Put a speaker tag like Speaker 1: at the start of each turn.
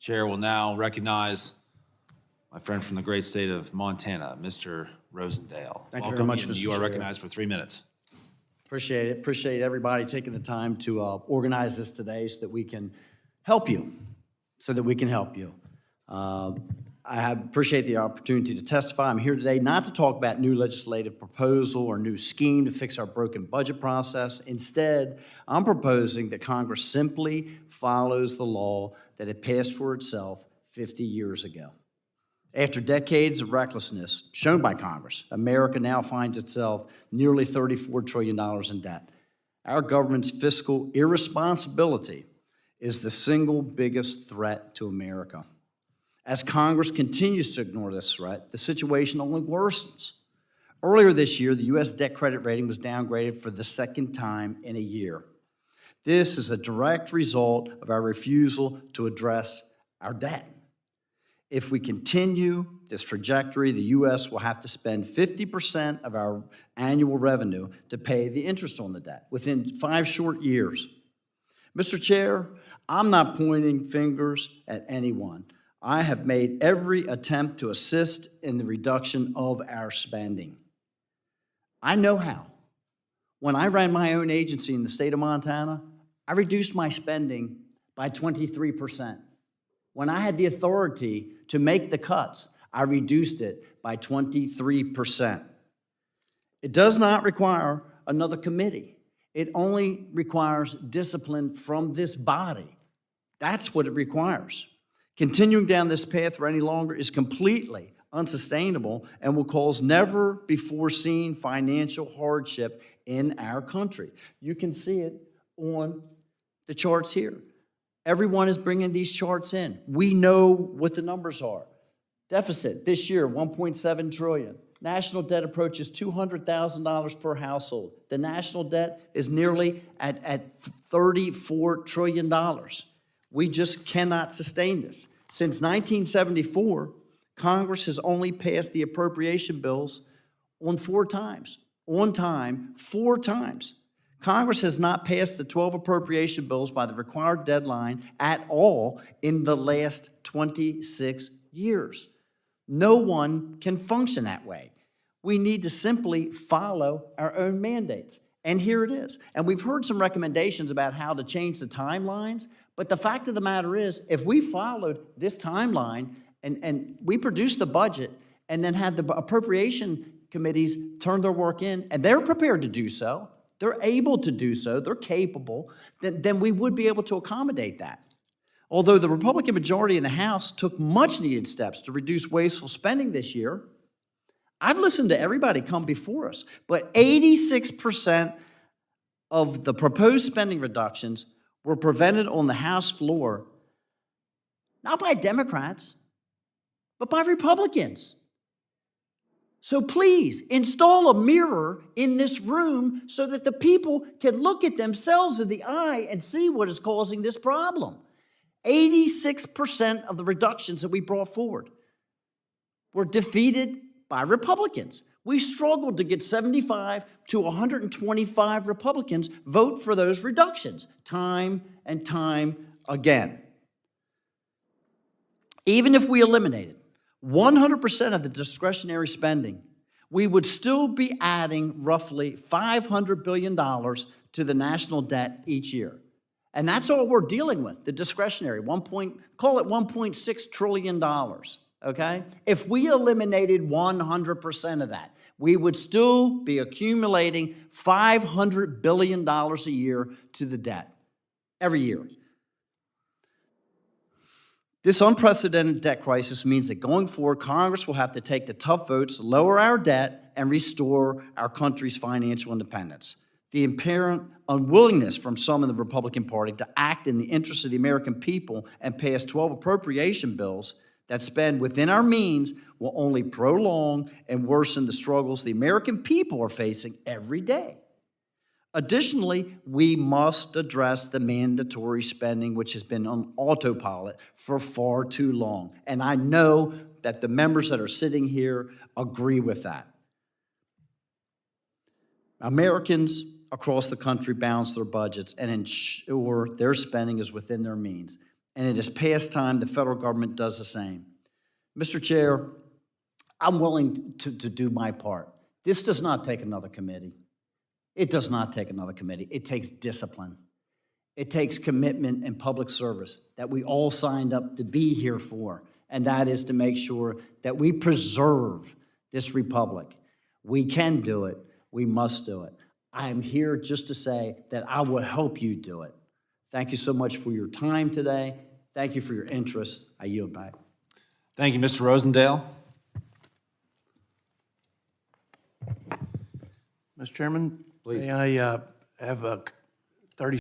Speaker 1: Chair will now recognize my friend from the great state of Montana, Mr. Rosendale.
Speaker 2: Thank you very much,
Speaker 1: Welcome, and
Speaker 2: Mr.
Speaker 1: you are
Speaker 2: Chair.
Speaker 1: recognized for 3 minutes.
Speaker 2: Appreciate it. Appreciate everybody taking the time to organize this today so that we can help you. I appreciate the opportunity to testify. I'm here today not to talk about new legislative proposal or new scheme to fix our broken budget process. Instead, I'm proposing that Congress simply follows the law that it passed for itself 50 years ago. After decades of recklessness shown by Congress, America now finds itself nearly $34 trillion in debt. Our government's fiscal irresponsibility is the single biggest threat to America. As Congress continues to ignore this threat, the situation only worsens. Earlier this year, the U.S. debt credit rating was downgraded for the second time in a year. This is a direct result of our refusal to address our debt. If we continue this trajectory, the U.S. will have to spend 50% of our annual revenue to pay the interest on the debt within 5 short years. Mr. Chair, I'm not pointing fingers at anyone. I have made every attempt to assist in the reduction of our spending. I know how. When I ran my own agency in the state of Montana, I reduced my spending by 23%. When I had the authority to make the cuts, I reduced it by 23%. It does not require another committee. It only requires discipline from this body. That's what it requires. Continuing down this path for any longer is completely unsustainable and will cause never-before-seen financial hardship in our country. You can see it on the charts here. Everyone is bringing these charts in. We know what the numbers are. Deficit this year, $1.7 trillion. National debt approaches $200,000 per household. The national debt is nearly at $34 trillion. We just cannot sustain this. Since 1974, Congress has only passed the appropriation bills on 4 times. On time, 4 times. Congress has not passed the 12 appropriation bills by the required deadline at all in the last 26 years. No one can function that way. We need to simply follow our own mandates. And here it is. And we've heard some recommendations about how to change the timelines, but the fact of the matter is, if we followed this timeline and we produced the budget and then had the appropriation committees turn their work in, and they're prepared to do so, they're able to do so, they're capable, then we would be able to accommodate that. Although the Republican majority in the House took much-needed steps to reduce wasteful spending this year, I've listened to everybody come before us, but 86% of the proposed spending reductions were prevented on the House floor, not by Democrats, but by Republicans. So please, install a mirror in this room so that the people can look at themselves in the eye and see what is causing this problem. 86% of the reductions that we brought forward were defeated by Republicans. We struggled to get 75 to 125 Republicans vote for those reductions, time and time again. Even if we eliminated 100% of the discretionary spending, we would still be adding roughly $500 billion to the national debt each year. And that's all we're dealing with, the discretionary, call it $1.6 trillion, okay? If we eliminated 100% of that, we would still be accumulating $500 billion a year to the debt, every year. This unprecedented debt crisis means that going forward, Congress will have to take the tough votes to lower our debt and restore our country's financial independence. The apparent unwillingness from some in the Republican Party to act in the interest of the American people and pass 12 appropriation bills that spend within our means will only prolong and worsen the struggles the American people are facing every day. Additionally, we must address the mandatory spending, which has been on autopilot for far too long. And I know that the members that are sitting here agree with that. Americans across the country balance their budgets and ensure their spending is within their means. and it is past time the federal government does the same. Mr. Chair, I'm willing to do my part. This does not take another committee. It does not take another committee. It takes discipline. It takes commitment and public service that we all signed up to be here for, and that is to make sure that we preserve this republic. We can do it. We must do it. I am here just to say that I will help you do it. Thank you so much for your time today. Thank you for your interest. I yield back.
Speaker 1: Thank you, Mr. Rosendale.
Speaker 3: Mr. Chairman,
Speaker 1: Please.
Speaker 3: may I have a